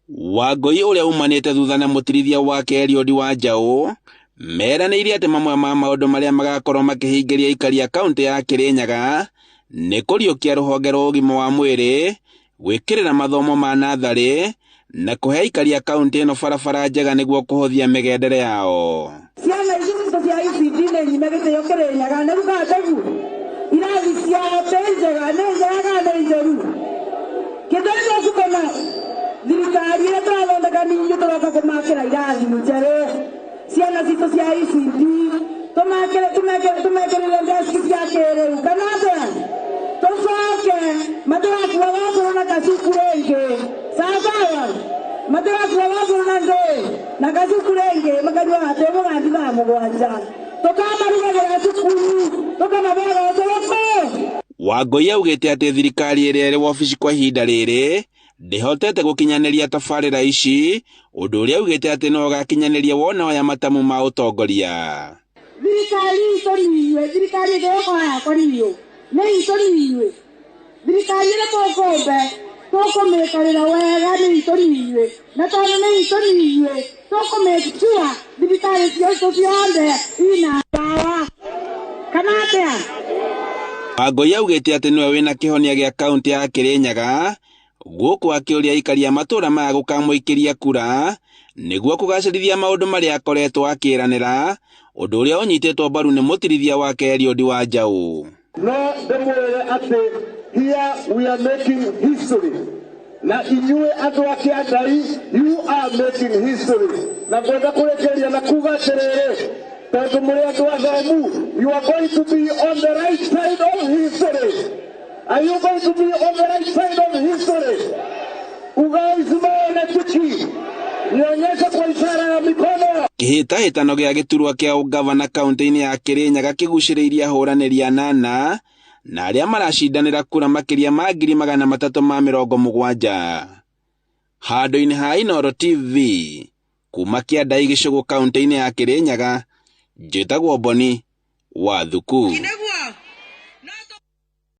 Wangui uria umanite thutha na mutirithia wake Eliud Wanjaũ meranĩire atĩ mamwe ma maũndũ marĩa magakorwo makĩhingĩria aikari a kaunti ya Kirinyaga nĩ kũriũkia rũhonge rwa ũgima wa mwĩrĩ, gwĩkĩrĩra mathomo ma natharĩ na kũhe aikari a kaunti ĩno barabara njega nĩguo kũhũthia mĩgendere yao. Ciana icio cia ICD nĩ nyimagĩte Kirinyaga nĩ rugandegu irathi ciao njega nĩ njeru kĩndũ gĩkũkona thirikari ĩrĩa tũrathondeka ningĩ tũroka kũmakĩra irathi njerũ ciana citũ cia ICD tũmekĩrĩre deski cia kĩrĩu kana atĩa tũcoke matũrakuwa gũkorwo na kacuku rĩngĩ sawa matũrakuwa gũkorwo na kacuku rĩngĩ makanyua atĩ mũgandi thaa mũgwanja tũkamarugagĩra cukuru tũkamabera ũtũrũkũ. Wangui augĩte atĩ thirikari ĩrĩa ĩrĩ wabici kwa ihinda rĩrĩ ndĩhotete gũkinyanĩria tabarĩra ici, ũndũ ũrĩa augĩte atĩ no gakinyanĩria wona oya matamu ma ũtongoria. Thirikari itũ niwe thirikari ĩgĩoka yakwa niyo nĩ itũ niwe thirikari ĩrĩa tũkũmbe tũkũmĩkarĩra wega nĩ itũ niwe na tondũ nĩ itũ niwe tũkũmĩtua thirikari ciothe ciothe ina dawa kana atĩa. Wangui augĩte atĩ nĩwe wĩna kĩhonia gĩa kaunti ya Kirinyaga, gũkũ akĩũria aikari a matũũra maya gũkamũikĩria kura nĩguo kũgacĩrithia maũndũ marĩa akoretwo akĩĩranĩra, ũndũ ũrĩa ũnyitĩtwo mbaru nĩ mũtirithia wake Eliud Wanjaũ. No ndĩmwĩre atĩ here we are making history na inyuĩ andũ a Kĩandarĩ you are making history na ngwenda kũrekereria na kuga atĩrĩrĩ tondũ mũrĩ andũ athomu you are going to be on the right side of history. Are you going to be on the right side of history? Ugaizimone tiki nionyesha kwa ishara ya mikono. Kĩhĩtahĩtano gĩa gĩturwa kĩa ũgavana kaunti-inĩ ya Kirinyaga kĩgucĩrĩirie ahũranĩri anana na arĩa maracindanĩra kura makĩria ma 370,000. Handũ-inĩ ha Inooro TV kuma Kĩandai gĩcũgũ kaunti-inĩ ya Kirinyaga, njĩtagwo Boni Wathuku.